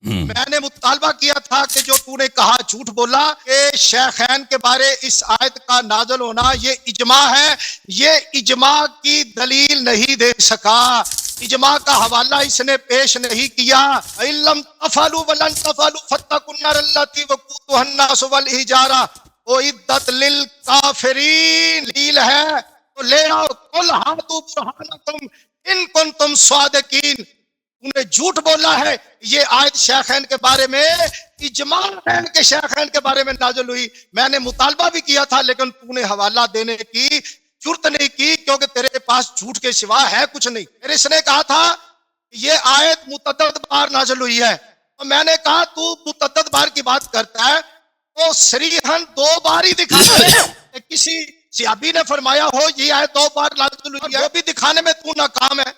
میں نے مطالبہ کیا تھا کہ جو تو نے کہا جھوٹ بولا کہ شیخین کے بارے اس آیت کا نازل ہونا یہ اجماع ہے، یہ اجماع کی دلیل نہیں دے سکا، اجماع کا حوالہ اس نے پیش نہیں کیا۔ اِلَّمْ تَفْعَلُوا وَلَن تَفْعَلُوا فَاتَّقُوا النَّارَ الَّتِي وَقُودُهَا النَّاسُ وَالْحِجَارَةُ اُعِدَّتْ لِلْكَافِرِينَ دلیل ہے تو لے آؤ، قُلْ هَاتُوا بُرْهَانَكُمْ إِن كُنتُمْ صَادِقِينَ۔ انہیں جھوٹ بولا ہے، یہ آیت شیخین کے بارے میں اجماع ہے کہ شیخین کے بارے میں نازل ہوئی۔ میں نے مطالبہ بھی کیا تھا لیکن تو نے حوالہ دینے کی جرت نہیں کی کیونکہ تیرے پاس جھوٹ کے سوا ہے کچھ نہیں۔ پھر اس نے کہا تھا یہ آیت متعدد بار نازل ہوئی ہے، تو میں نے کہا تو متعدد بار کی بات کرتا ہے تو صریحاً 2 بار ہی دکھانا ہے، کسی صحابی نے فرمایا ہو یہ آیت 2 بار نازل ہوئی ہے، وہ بھی دکھانے میں تو ناکام ہے۔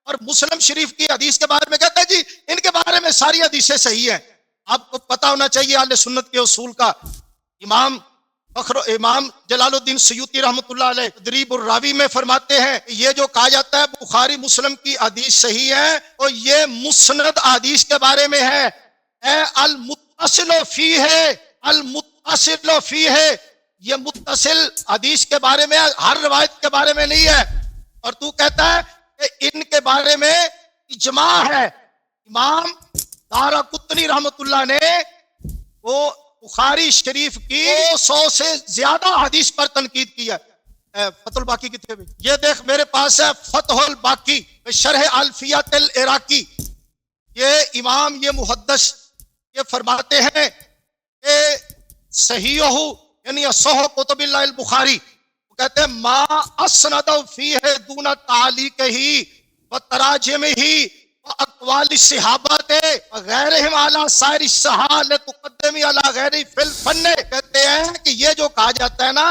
اور مسلم شریف کی حدیث کے بارے میں کہتا ہے جی ان کے بارے میں ساری حدیثیں صحیح ہیں۔ آپ کو پتا ہونا چاہیے اہل سنت کے اصول کا۔ امام جلال الدین سیوطی رحمۃ اللہ علیہ تدریب الراوی میں فرماتے ہیں یہ جو کہا جاتا ہے بخاری مسلم کی حدیث صحیح ہے اور یہ مسند حدیث کے بارے میں ہے، المتصل فیہ، المتصل فیہ، یہ متصل حدیث کے بارے میں ہر روایت کے بارے میں نہیں ہے۔ اور تو کہتا ہے کہ ان کے بارے میں اجماع ہے۔ امام دارقطنی رحمت اللہ نے وہ بخاری شریف کی 100 سے زیادہ حدیث پر تنقید کی ہے۔ فتح الباقی کی تھے بھی، یہ دیکھ میرے پاس ہے فتح الباقی شرح الفیات العراقی۔ یہ امام یہ محدث یہ فرماتے ہیں کہ صحیح یعنی صحیح کتب اللہ البخاری، کہتے ہیں ما اسند فیہ دون تعلیق ہی و تراجم ہی و اقوال الصحابہ غیرہم علی سائر الصحابہ لتقدمی علی غیر فی الفن۔ کہتے ہیں کہ یہ جو کہا جاتا ہے نا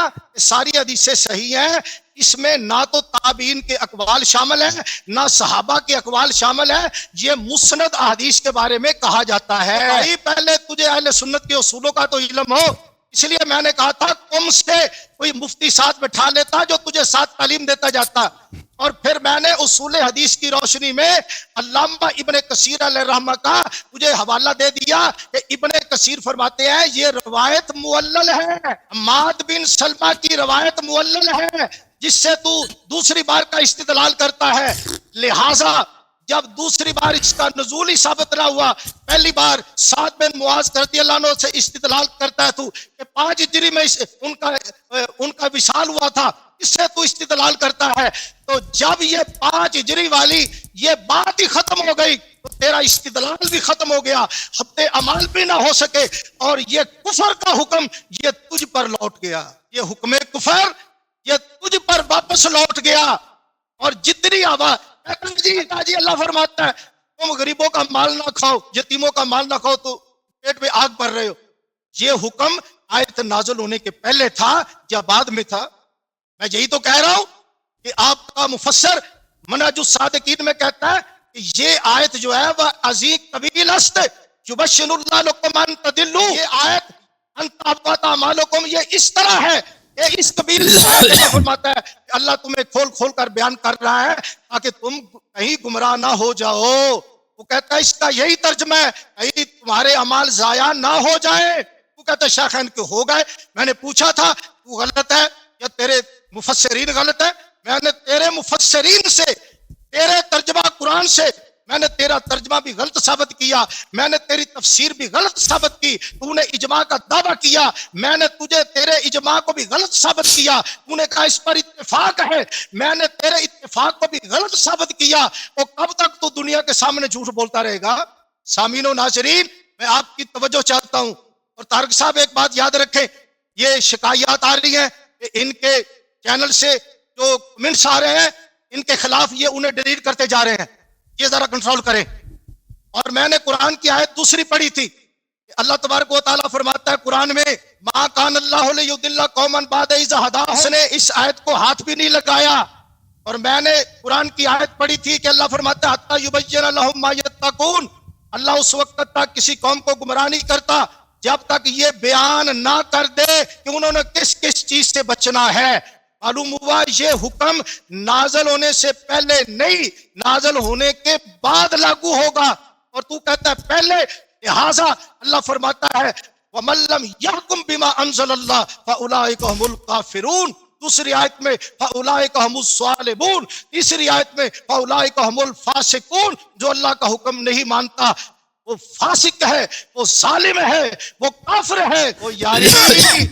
ساری حدیثیں صحیح ہیں، اس میں نہ تو تابعین کے اقوال شامل ہیں نہ صحابہ کے اقوال شامل ہیں، یہ مسند احادیث کے بارے میں کہا جاتا ہے۔ پہلے تجھے اہل سنت کے اصولوں کا تو علم ہو، اس لیے میں نے کہا تھا تم سے کوئی مفتی ساتھ بٹھا لیتا جو تجھے ساتھ تعلیم دیتا جاتا۔ اور پھر میں نے اصول حدیث کی روشنی میں علامہ ابن کثیر علیہ رحمہ کا مجھے حوالہ دے دیا کہ ابن کثیر فرماتے ہیں یہ روایت معلل ہے، حماد بن سلمہ کی روایت معلل ہے جس سے تو دوسری بار کا استدلال کرتا ہے، لہٰذا جب دوسری بار اس کا نزول ہی ثابت نہ ہوا، پہلی بار سعد بن معاذ رضی اللہ عنہ سے استدلال کرتا ہے تو کہ 5 ہجری میں ان کا وصال ہوا تھا، اس سے تو استدلال کرتا ہے، تو جب یہ 5 ہجری والی یہ بات ہی ختم ہو گئی تو تیرا استدلال بھی ختم ہو گیا، حبت عمال بھی نہ ہو سکے، اور یہ کفر کا حکم یہ تجھ پر لوٹ گیا، یہ حکم کفر یہ تجھ پر واپس لوٹ گیا۔ اور جتنی آواز جی اللہ فرماتا ہے تم غریبوں کا مال نہ کھاؤ، یتیموں کا مال نہ کھاؤ تو پیٹ میں آگ بھر رہے ہو، یہ حکم آیت نازل ہونے کے پہلے تھا یا بعد میں تھا؟ میں یہی تو کہہ رہا ہوں کہ آپ کا مفسر منہج الصادقین میں کہتا ہے کہ یہ آیت جو ہے وہ عظیم طویل است یبشر اللہ لکم ان تدلوا، یہ آیت انت ابقات اعمالکم یہ اس طرح ہے کہ اس قبیل سے فرماتا ہے کہ اللہ تمہیں کھول کھول کر بیان کر رہا ہے تاکہ تم کہیں گمراہ نہ ہو جاؤ۔ وہ کہتا ہے اس کا یہی ترجمہ ہے کہیں تمہارے اعمال ضائع نہ ہو جائیں۔ وہ کہتا ہے شیخین کے ہو گئے، میں نے پوچھا تھا تو غلط ہے یا تیرے مفسرین غلط ہے؟ میں نے تیرے مفسرین سے، تیرے ترجمہ قرآن سے میں نے تیرا ترجمہ بھی غلط ثابت کیا، میں نے تیری تفسیر بھی غلط ثابت کی، تو نے اجماع کا دعویٰ کیا، میں نے تجھے تیرے اجماع کو بھی غلط ثابت کیا، تو نے کہا اس پر اتفاق ہے، میں نے تیرے اتفاق کو بھی غلط ثابت کیا، اور کب تک تو دنیا کے سامنے جھوٹ بولتا رہے گا؟ سامعین و ناظرین میں آپ کی توجہ چاہتا ہوں، اور طارق صاحب ایک بات یاد رکھیں، یہ شکایات آ رہی ہیں کہ ان کے چینل سے جو کمنٹس آ رہے ہیں ان کے خلاف یہ انہیں ڈیلیٹ کرتے جا رہے ہیں، یہ ذرا کنٹرول کریں۔ اور میں نے قرآن کی آیت دوسری پڑھی تھی کہ اللہ تبارک و تعالیٰ فرماتا ہے قرآن میں ما کان اللہ لیضل قوما بعد اذ ہداہم، اس نے اس آیت کو ہاتھ بھی نہیں لگایا۔ اور میں نے قرآن کی آیت پڑھی تھی کہ اللہ فرماتا ہے حتی یبین لہم ما یتقون، اللہ اس وقت تک کسی قوم کو گمراہ نہیں کرتا جب تک یہ بیان نہ کر دے کہ انہوں نے کس کس چیز سے بچنا ہے۔ معلوم ہوا یہ حکم نازل ہونے سے پہلے نہیں، نازل ہونے کے بعد لاگو ہوگا۔ اور تو کہتا ہے پہلے لہٰذا اللہ فرماتا ہے وَمَن لَّمْ يَحْكُم بِمَا أَنزَلَ اللَّهُ فَأُولَٰئِكَ هُمُ الْكَافِرُونَ، دوسری آیت میں فَأُولَٰئِكَ هُمُ الظَّالِمُونَ، تیسری آیت میں فَأُولَٰئِكَ هُمُ الْفَاسِقُونَ، جو اللہ کا حکم نہیں مانتا وہ فاسق ہے، وہ ظالم ہے، وہ کافر ہے، وہ یاری نہیں۔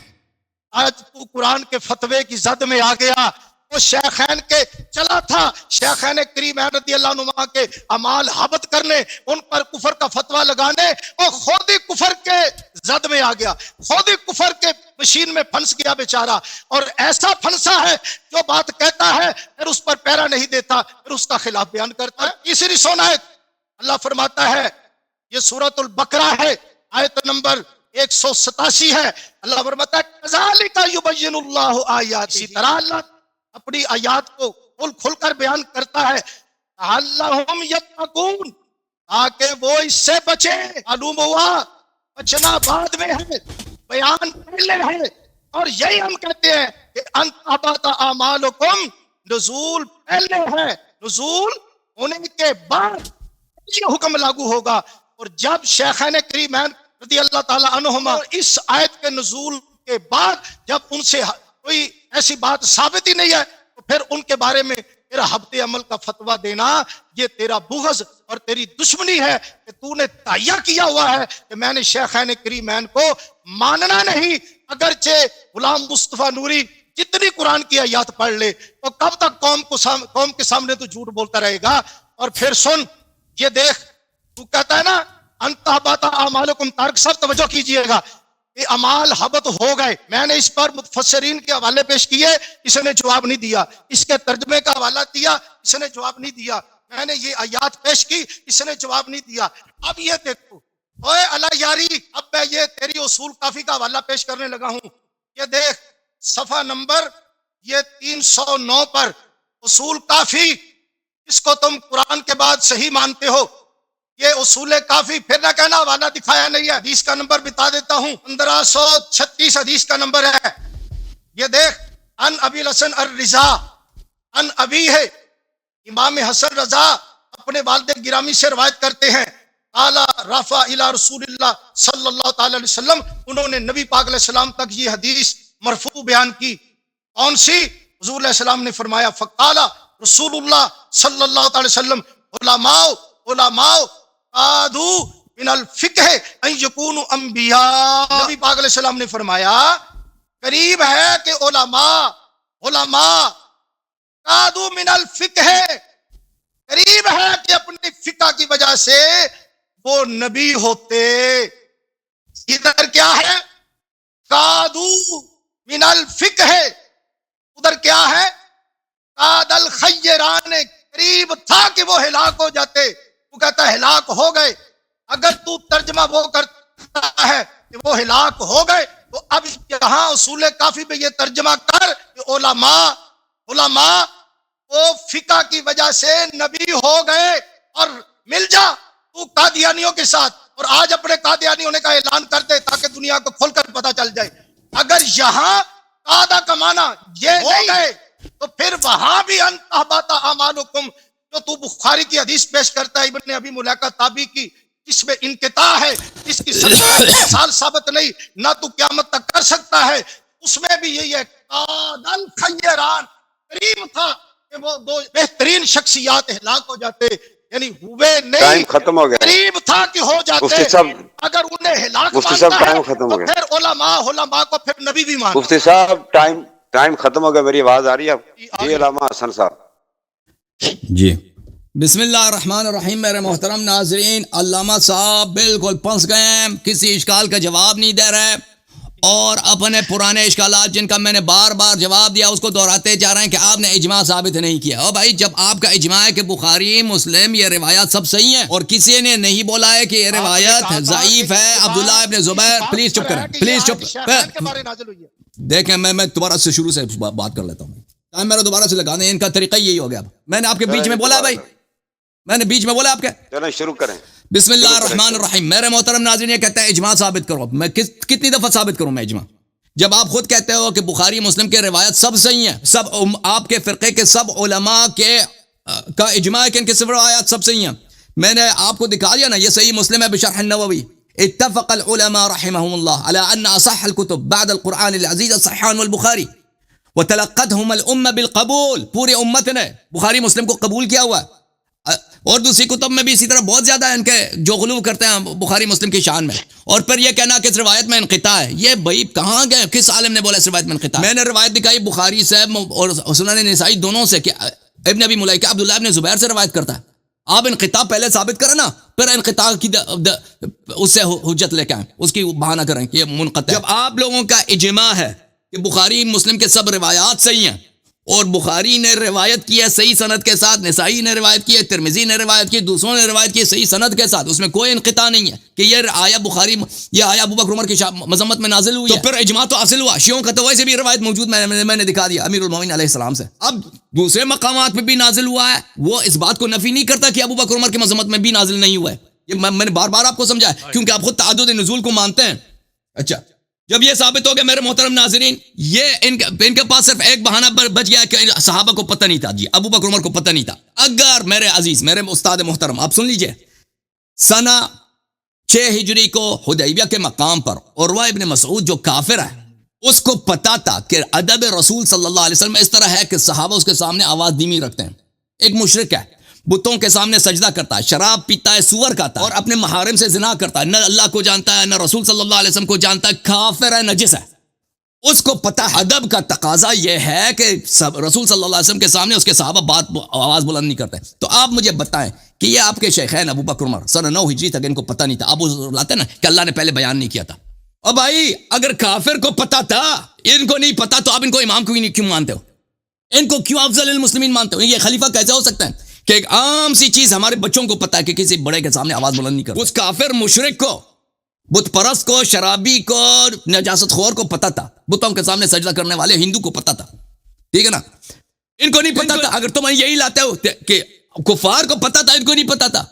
آج تو قرآن کے فتوے کی زد میں آ گیا، وہ شیخین کے چلا تھا، شیخین کریمین رضی اللہ عنہما کے اعمال حبت کرنے، ان پر کفر کا فتویٰ لگانے، اور خود ہی کفر کے زد میں آ گیا، خود ہی کفر کے مشین میں پھنس گیا بیچارہ، اور ایسا پھنسا ہے جو بات کہتا ہے پھر اس پر پیرا نہیں دیتا، پھر اس کا خلاف بیان کرتا ہے۔ تیسری سونایت اللہ فرماتا ہے، یہ سورۃ البقرہ ہے، آیت نمبر 187 ہے، اللہ فرماتا ہے کذالک یبین اللہ آیات، اسی طرح اللہ اپنی آیات کو کھل کھل کر بیان کرتا ہے، لعلہم یتقون، تاکہ وہ اس سے بچے۔ معلوم ہوا بچنا بعد میں ہے، بیان پہلے ہے، اور یہی ہم کہتے ہیں کہ ان تحبط اعمالکم، نزول پہلے ہے، نزول ہونے کے بعد یہ حکم لاگو ہوگا۔ اور جب شیخین کریمین رضی اللہ تعالی عنہما اس آیت کے نزول کے بعد جب ان سے کوئی ایسی بات ثابت ہی نہیں ہے تو پھر ان کے بارے میں تیرا حبط عمل کا فتویٰ دینا یہ تیرا بغض اور تیری دشمنی ہے، کہ تو نے تہیہ کیا ہوا ہے کہ میں نے شیخین کریمین کو ماننا نہیں۔ اگرچہ غلام مصطفیٰ نوری جتنی قرآن کی آیات پڑھ لے تو کب تک قوم کے سامنے تو جھوٹ بولتا رہے گا۔ اور پھر سن، یہ دیکھ، تو کہتا ہے نا انتحبط اعمالکم، تارک صاحب توجہ کیجئے گا، یہ اعمال حبط ہو گئے۔ میں نے اس پر مفسرین کے حوالے پیش کیے، اس نے جواب نہیں دیا، اس کے ترجمے کا حوالہ دیا، اس نے جواب نہیں دیا، میں نے یہ آیات پیش کی، اس نے جواب نہیں دیا۔ اب یہ دیکھو، اوے اللہ یاری، اب میں یہ تیری اصول کافی کا حوالہ پیش کرنے لگا ہوں۔ یہ دیکھ صفحہ نمبر یہ 309 پر اصول کافی، اس کو تم قرآن کے بعد صحیح مانتے ہو، یہ اصول کافی، پھر نہ کہنا حوالہ دکھایا نہیں ہے، حدیث کا نمبر بتا دیتا ہوں، 1536 حدیث کا نمبر ہے۔ یہ دیکھ، ان ابی الحسن الرضا، ان ابی ہے، امام حسن رضا اپنے والد گرامی سے روایت کرتے ہیں، قال رفع الى رسول اللہ صلی اللہ تعالی علیہ وسلم، انہوں نے نبی پاک علیہ السلام تک یہ حدیث مرفوع بیان کی۔ کون سی؟ حضور علیہ السلام نے فرمایا، فقال رسول اللہ صلی اللہ تعالی وسلم علماء قادو من الفقہ ان یکونوا انبیاء، نبی پاک علیہ السلام نے فرمایا قریب ہے کہ علماء قادو من الفقہ، قریب ہے کہ اپنی فقہ کی وجہ سے وہ نبی ہوتے۔ ادھر کیا ہے؟ قادو من الفقہ، ادھر کیا ہے؟ قاد الخیران، قریب تھا کہ وہ ہلاک ہو جاتے، وہ کہتا ہے ہلاک ہو گئے۔ اگر تو ترجمہ وہ کرتا ہے کہ وہ ہلاک ہو گئے تو اب یہاں اصول کافی میں یہ ترجمہ کر کہ علماء وہ فقہ کی وجہ سے نبی ہو گئے، اور مل جا تو قادیانیوں کے ساتھ، اور آج اپنے قادیانی ہونے کا اعلان کر دے تاکہ دنیا کو کھول کر پتہ چل جائے۔ اگر یہاں قادہ کا معنی یہ ہو گئے تو پھر وہاں بھی انتحبط اعمالکم، جو تو بخاری کی حدیث پیش کرتا ہے ابن ابی ملیکہ تابعی کی، اس میں انقطاع ہے، اس کی سال ثابت نہیں، نہ تو قیامت تک کر سکتا ہے، اس میں بھی یہی ہے، قاد الخیران، قریب تھا کہ وہ دو بہترین شخصیات ہلاک ہو جاتے، یعنی ہوئے نہیں، ختم ہو گیا، قریب تھا کہ ہو جاتے۔ مفتی صاحب، اگر انہیں ہلاک مفتی صاحب مانتا ٹائم ہے ختم تو ہو گیا، پھر علماء کو پھر نبی بھی مانتا۔ مفتی صاحب ٹائم ختم ہو گیا، میری آواز آ رہی ہے؟ جی علامہ حسن صاحب جی، بسم اللہ الرحمن الرحیم۔ میرے محترم ناظرین، علامہ صاحب بالکل پھنس گئے ہیں، کسی اشکال کا جواب نہیں دے رہے، اور اپنے پرانے اشکالات جن کا میں نے بار بار جواب دیا اس کو دہراتے جا رہے ہیں کہ آپ نے اجماع ثابت نہیں کیا۔ اور بھائی جب آپ کا اجماع ہے کہ بخاری مسلم یہ روایات سب صحیح ہیں، اور کسی نے نہیں بولا ہے کہ یہ روایت ضعیف ہے، عبداللہ ابن زبیر، پلیز چپ کریں، پلیز چپ۔ دیکھیں میں دوبارہ سے شروع سے بات کر لیتا ہوں، ٹائم میرا دوبارہ سے لگا دیں، ان کا طریقہ یہی ہو گیا۔ میں نے آپ کے بیچ میں بولا بھائی، میں نے بیچ میں بولا آپ کے، چلیں شروع کریں۔ بسم اللہ الرحمن الرحیم۔ میرے محترم ناظرین، یہ کہتا ہے اجماع ثابت کرو، میں کتنی دفعہ ثابت کروں میں اجماع؟ جب آپ خود کہتے ہو کہ بخاری مسلم کے روایت سب صحیح ہیں، سب آپ کے فرقے کے سب علماء کا اجماع ہے کہ ان کے صرف روایات سب صحیح ہیں، میں نے آپ کو دکھا دیا نا، یہ صحیح مسلم ہے بشرح النووی، اتفق العلماء رحمهم الله على أن أصح الكتب بعد القرآن العزيز الصحيحان والبخاري وتلقتهم الأمة بالقبول. پوری امت نے بخاری مسلم کو قبول کیا ہوا ہے. اور دوسری کتب میں بھی اسی طرح بہت زیادہ ان کے جو غلو کرتے ہیں بخاری مسلم کی شان میں. اور پھر یہ کہنا کہ اس روایت میں انقطاع ہے, یہ بھائی کہاں گئے؟ کس عالم نے بولا اس روایت میں انقطاع؟ میں نے روایت دکھائی بخاری سے اور سنن نسائی دونوں سے کہ ابن ابی ملیکہ عبداللہ ابن زبیر سے روایت کرتا ہے. آپ انقطاع پہلے ثابت کریں نا, پھر انقطاع کی اس سے حجت لے کے آئیں, اس کی بہانہ کریں کہ یہ منقطع ہے. جب آپ لوگوں کا اجماع ہے کہ بخاری مسلم کے سب روایات صحیح ہیں, اور بخاری نے روایت کی ہے صحیح سند کے ساتھ, نسائی نے روایت کی ہے, ترمذی نے روایت کی, دوسروں نے روایت کی ہے صحیح سند کے ساتھ, اس میں کوئی انقطاع نہیں ہے کہ یہ آیا بخاری, یہ آیا ابو بکر عمر کی مذمت میں نازل ہوئی ہے, تو پھر اجماع تو حاصل ہوا. شیعوں کا تو ویسے بھی روایت موجود میں نے دکھا دیا امیر المومنین علیہ السلام سے. اب دوسرے مقامات پہ بھی نازل ہوا ہے, وہ اس بات کو نفی نہیں کرتا کہ ابو بکر عمر کی مذمت میں بھی نازل نہیں ہوا ہے. یہ میں نے بار بار آپ کو سمجھا ہے کیونکہ آپ خود تعدد نزول کو مانتے ہیں. اچھا, جب یہ ثابت ہو گیا میرے محترم ناظرین, یہ ان کے پاس صرف ایک بہانہ بچ گیا کہ صحابہ کو پتہ نہیں تھا, جی ابو بکر عمر کو پتہ نہیں تھا. اگر میرے عزیز, میرے استاد محترم, آپ سن لیجئے, سنہ 6 ہجری کو حدیبیہ کے مقام پر عروہ ابن مسعود جو کافر ہے, اس کو پتا تھا کہ ادب رسول صلی اللہ علیہ وسلم اس طرح ہے کہ صحابہ اس کے سامنے آواز دھیمی رکھتے ہیں. ایک مشرک ہے, بتوں کے سامنے سجدہ کرتا ہے, شراب پیتا ہے, سور کھاتا ہے, اور اپنے محارم سے زنا کرتا ہے, نہ اللہ کو جانتا ہے نہ رسول صلی اللہ علیہ وسلم کو جانتا ہے, کافر ہے, نجس ہے. اس کو پتا ادب کا تقاضا یہ ہے کہ رسول صلی اللہ علیہ وسلم کے سامنے اس کے صحابہ آواز بلند نہیں کرتے. تو آپ مجھے بتائیں کہ یہ آپ کے شیخین ابو بکر عمر سنہ 9 ہجری تک ان کو پتہ نہیں تھا. آپ لاتے ہیں نا کہ اللہ نے پہلے بیان نہیں کیا تھا. اور بھائی اگر کافر کو پتا تھا, ان کو نہیں پتا, تو آپ ان کو امام کیوں مانتے ہو؟ ان کو کیوں افضل المسلمین مانتے ہو؟ یہ خلیفہ کیسے ہو سکتا ہے کہ ایک عام سی چیز ہمارے بچوں کو پتا ہے کہ کسی بڑے کے سامنے آواز بلند نہیں کرتا. اس کافر مشرک کو, بت پرست کو, شرابی کو, نجاست خور کو پتا تھا, بتوں کے سامنے سجدہ کرنے والے ہندو کو پتا تھا, ٹھیک ہے نا. ان کو نہیں پتا تھا. اگر تم یہی لاتے ہو کہ کفار کو پتا تھا, ان کو نہیں پتا تھا,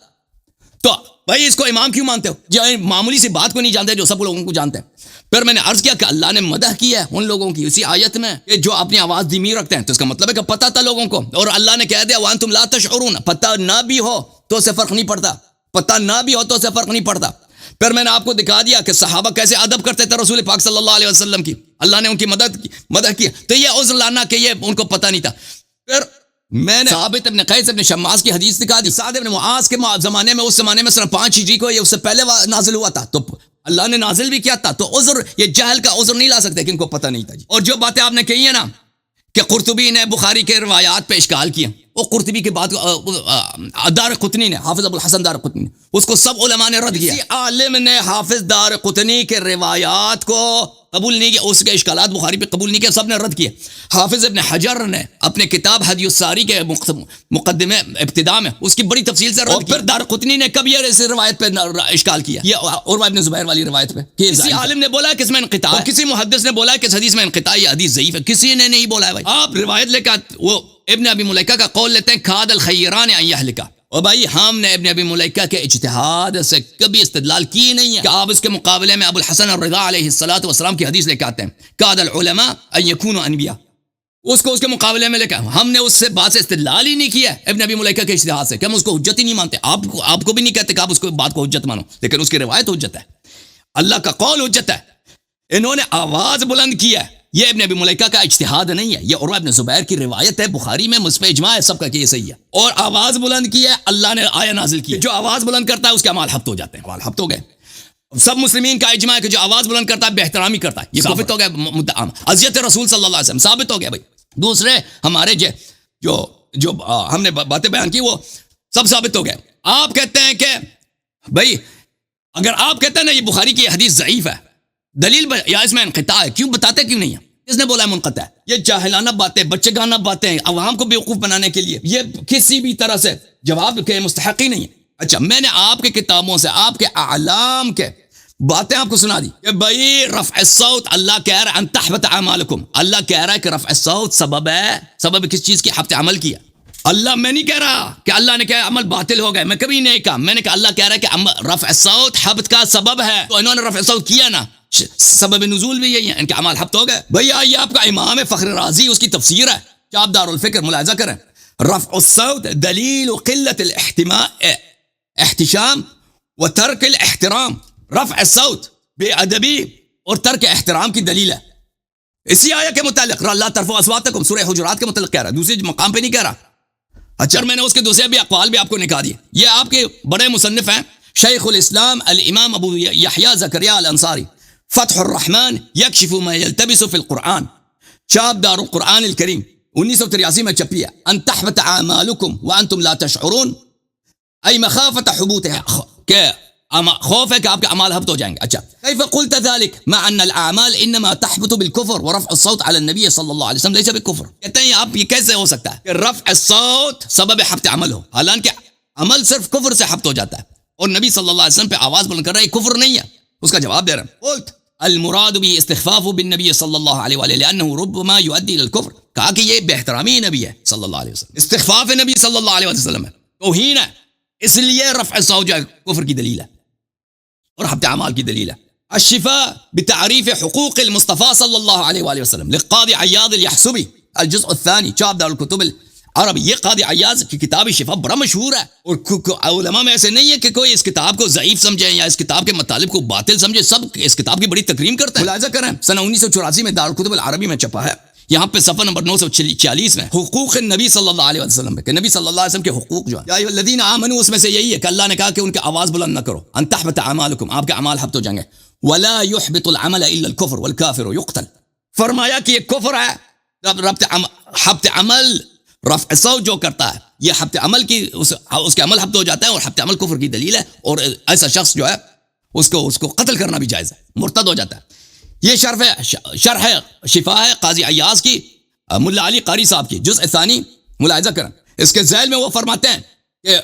تو بھائی اس کو امام کیوں مانتے ہو؟ جو معمولی سی بات کو نہیں جانتے جو سب لوگوں کو جانتے ہیں. پھر میں نے عرض کیا کہ اللہ نے مدح کی ہے ان لوگوں کی اسی آیت میں کہ جو اپنی آواز دھیمی رکھتے ہیں, تو اس کا مطلب ہے کہ پتہ تھا لوگوں کو, اور اللہ نے کہہ دیا وانتم لا تشعرون, پتہ نہ بھی ہو تو اسے فرق نہیں پڑتا, پتہ نہ بھی ہو تو اسے فرق نہیں پڑتا. پھر میں نے آپ کو دکھا دیا کہ صحابہ کیسے ادب کرتے تھے رسول پاک صلی اللہ علیہ وسلم کی, اللہ نے ان کی مدح کی. تو یہ عذر لانا کہ یہ ان کو پتہ نہیں تھا. پھر میں نے ثابت ابن قیس ابن شماس کی حدیث دکھا دی. سعد ابن معاذ کے زمانے میں, اس زمانے میں سنہ 5 ہجری کو, یہ اس سے پہلے نازل ہوا تھا, تو اللہ نے نازل بھی کیا تھا. تو عذر, یہ جہل کا عذر نہیں لا سکتے کہ ان کو پتہ نہیں تھا. اور جو باتیں آپ نے کہی ہیں نا کہ قرطبی نے بخاری کے روایات پہ اشکال کیا, وہ قرطبی کے بعد دارقطنی نے, حافظ ابو الحسن دارقطنی نے, اس کو سب علماء نے رد کیا. عالم نے حافظ دارقطنی کے روایات کو قبول نہیں کیا, اس کے اشکالات بخاری پہ قبول نہیں کیا, سب نے رد کیا. حافظ ابن حجر نے اپنے کتاب ہدی الساری کے مقدمے ابتداء میں اس کی بڑی تفصیل سے رد کیا. پھر دارقطنی نے کب یہ اس روایت پہ اشکال کیا, یہ عروہ ابن زبیر والی روایت پہ, کسی عالم نے بولا کہ اس میں انقطاع ہے, کسی محدث نے بولا کہ اس حدیث میں انقطاع, یہ حدیث ضعیف ہے, کسی نے نہیں بولا ہے. بھائی آپ روایت لے کر وہ ابن ابی ملیکہ کا قول لیتے ہیں کھاد الخیران ان یہلکا, اور بھائی ہم نے ابن ابی ملیکہ کے اجتہاد سے کبھی استدلال کی نہیں ہے کہ آپ اس کے مقابلے میں ابو الحسن الرضا علیہ الصلوۃ والسلام کی حدیث لے کے آتے ہیں کاد العلماء ان یکونوا انبیاء, اس کو اس کے مقابلے میں لے کے ہم نے اس سے بات سے استدلال ہی نہیں کیا ابن ابی ملیکہ کے اجتہاد سے کہ ہم اس کو حجت ہی نہیں مانتے. آپ کو بھی نہیں کہتے کہ آپ اس کو بات کو حجت مانو, لیکن اس کی روایت حجت ہے, اللہ کا قول حجت ہے. انہوں نے آواز بلند کی ہے, یہ ابن ابی ملیکہ کا اجتہاد نہیں ہے, یہ عروہ ابن زبیر کی روایت ہے, بخاری میں مجھ پہ اجماع ہے سب کا کہ یہ صحیح ہے. اور آواز بلند کی ہے, اللہ نے آیہ نازل کی ہے, جو آواز بلند کرتا ہے اس کے اعمال ہفت ہو جاتے ہیں. اعمال ہفت ہو گئے. سب مسلمین کا اجماع ہے کہ جو آواز بلند کرتا ہے بے احترامی کرتا ہے, یہ ثابت ہو گیا. مدعا اذیت رسول صلی اللہ علیہ وسلم ثابت ہو گیا. بھائی دوسرے ہمارے جو ہم نے باتیں بیان کی وہ سب ثابت ہو گئے. آپ کہتے ہیں کہ بھائی اگر آپ کہتے ہیں نا یہ بخاری کی حدیث ضعیف ہے, دلیل یا اس میں انقطاع ہے, کیوں بتاتے کیوں نہیں ہے؟ کس نے بولا ہے منقطع ہے؟ یہ جاہلانہ باتیں, بچے گانا باتیں, عوام کو بیوقوف بنانے کے لیے, یہ کسی بھی طرح سے جواب کے مستحق ہی نہیں ہے. اچھا میں نے آپ کے کتابوں سے آپ کے اعلام کے باتیں آپ کو سنا دی کہ بھائی رفع الصوت, اللہ کہہ رہا ہے ان تحبط اعمالکم, اللہ کہہ رہا ہے کہ رفع الصوت سبب ہے, سبب کس چیز کی؟ حبط عمل کی ہے. اللہ, میں نہیں کہہ رہا کہ اللہ نے کہا عمل باطل ہو گئے, میں کبھی نہیں کہا, میں نے کہا اللہ کہہ رہا ہے کہ رفع الصوت حبط کا سبب ہے, تو انہوں نے رفع الصوت کیا نا, سبب نزول بھی یہی ہے, ان کے اعمال حبط ہو گئے. بھئی یہ آپ کا امام فخر رازی, اس کی تفسیر ہے, چاپ دار الفکر, ملاحظہ کریں. رفع الصوت دلیل قلت الاحتشام و ترک الاحترام, رفع الصوت بے ادبی اور ترک احترام کی دلیل ہے. اسی آیہ کے متعلق لا ترفعوا اصواتکم سورہ حجرات کے متعلق کہہ رہا ہے, دوسری مقام پہ نہیں کہہ رہا. اچھا, میں نے اس کے دوسرے بھی اقوال بھی آپ کو نکال دیے. یہ آپ کے بڑے مصنف ہیں شیخ الاسلام الامام ابو یحییٰ زکریا الانصاری, فتح الرحمن یکشف ما یلتبس فی القرآن, چاپ دار القرآن الکریم 1983 میں چھپی ہے. ان تحبط اعمالکم وانتم لا تشعرون, ای مخافت حبوطها, کہ خوف ہے کہ آپ کے اعمال حبط ہو جائیں گے. اچھا, کیف قلت ذلك مع ان الاعمال انما تحبط بالكفر ورفع الصوت على النبي صلی اللہ علیہ وسلم ليس بالكفر. کہتے ہیں آپ یہ کیسے ہو سکتا ہے کہ رفع الصوت سبب حبط عمل ہو, حالانکہ عمل صرف کفر سے حبط ہو جاتا ہے, اور نبی صلی اللہ علیہ وسلم پہ آواز بلند کر رہا ہے کفر نہیں ہے. اس کا جواب دے رہے ہیں, قلت المراد به استخفاف بالنبي صلی اللہ علیہ وآلہ لانه ربما يؤدي الى الكفر. کہا کہ یہ بہترامی نبی ہے صلی اللہ علیہ وسلم, استخفاف نبی صلی اللہ علیہ وسلم ہے, توہین ہے, اس لیے رفع الصوت جو ہے کفر کی دلیل ہے اور حبط اعمال کی دلیل ہے. الشفاء بتعریف حقوق المصطفى صلی اللہ علیہ وآلہ وسلم لقاضی عیاض الیحسبی الجزء الثانی, چاپ دار الکتب العربی. یہ قاضی عیاض کی کتاب شفا بڑا مشہور ہے, اور علماء میں ایسے نہیں ہے کہ کوئی اس کتاب کو ضعیف سمجھے یا اس کتاب کے مطالب کو باطل سمجھے, سب اس کتاب کی بڑی تکریم کرتے ہیں. ملاحظہ کریں سنہ 1984 میں دار الکتب العربی میں چھپا ہے, یہاں پہ صفحہ نمبر 946 میں حقوق نبی صلی اللہ علیہ وسلم کہ نبی صلی اللہ علیہ وسلم کے حقوق جو ہے, یا ایھا الذین آمنوا, اس میں سے یہی ہے کہ اللہ نے کہا کہ ان کی آواز بلند نہ کرو, ان تحبط اعمالکم, آپ کے اعمال حبط ہو جائیں گے, ولا يحبط العمل الا الكفر والكافر يقتل. فرمایا کہ یہ کفر ہے, حبط عمل رفع الصوت جو کرتا ہے یہ حبط عمل کی اس کے عمل حبط ہو جاتا ہے, اور حبط عمل کفر کی دلیل ہے, اور ایسا شخص جو ہے اس کو قتل کرنا بھی جائز ہے, مرتد ہو جاتا ہے. یہ شرح شفا ہے قاضی عیاض کی, ملا علی قاری صاحب کی, جزء ثانی. ملاحظہ کریں اس کے ذیل میں وہ فرماتے ہیں کہ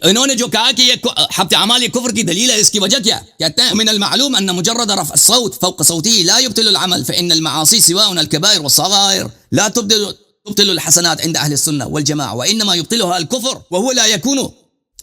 انہوں نے جو کہا کہ یہ حبط اعمال یہ کفر کی دلیل ہے, اس کی وجہ کیا ہے؟ کہتے ہیں من المعلوم ان مجرد رفع الصوت فوق صوته لا يبطل العمل فان المعاصي سواء الكبائر والصغائر لا تبطل الحسنات عند اهل السنه والجماعه وانما يبطلها الكفر وهو لا يكون.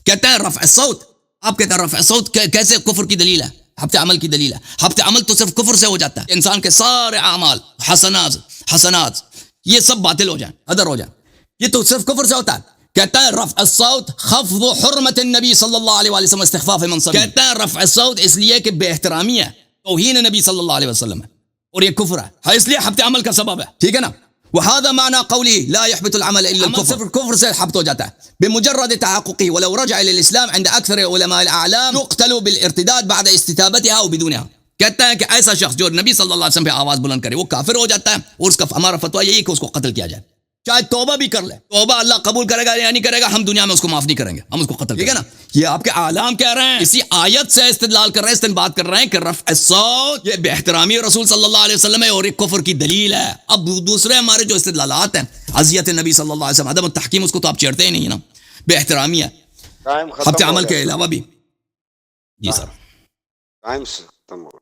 کہتے ہیں رفع الصوت, آپ کہتے ہیں رفع الصوت کیسے کفر کی دلیل ہے, حبط عمل کی دلیل ہے. حبط عمل تو صرف کفر سے ہو جاتا ہے, انسان کے سارے اعمال حسنات یہ سب باطل ہو جائیں, ادر ہو جائیں, یہ تو صرف کفر سے ہوتا ہے. کہتا ہے رفع الصوت خفض حرمت النبی صلی اللہ علیہ وسلم استخفاف منصب. کہتا ہے رفع الصوت اس لیے کہ بے احترامی ہے, توہین نبی صلی اللہ علیہ وسلم ہے, اور یہ کفر ہے, اس لیے حبط عمل کا سبب ہے. ٹھیک ہے نا, وهذا معنى قولی لا يحبط العمل الا الكفر, صرف کفر سے حبط ہو جاتا ہے بمجرد تحققه ولو رجع الى الاسلام عند اکثر علماء الاعلام يقتل بالارتداد بعد استتابتها او بدونها. کہتا ہے کہ ایسا شخص جو نبی صلی اللہ علیہ وسلم پہ آواز بلند کرے وہ کافر ہو جاتا ہے, اور اس کا ہمارا فتویٰ یہی ہے کہ اس کو قتل کیا جائے, چاہے توبہ بھی کر لے, توبہ اللہ قبول کرے گا یا نہیں کرے گا, ہم دنیا میں اس کو معاف نہیں کریں گے, ہم اس کو قتل. ٹھیک ہے نا, یہ آپ کے اعلام کہہ رہے ہیں, اسی آیت سے استدلال کر رہے ہیں, استنباط کر رہے ہیں کہ رفع الصوت یہ بے احترامی رسول صلی اللہ علیہ وسلم ہے اور ایک کفر کی دلیل ہے. اب دوسرے ہمارے جو استدلالات ہیں, اذیت نبی صلی اللہ علیہ وسلم, عدم التحکیم, اس کو تو آپ چھیڑتے ہی نہیں نا, بے احترامی ہے حبط عمل کے علاوہ بھی. جی سر, ٹائم ختم ہو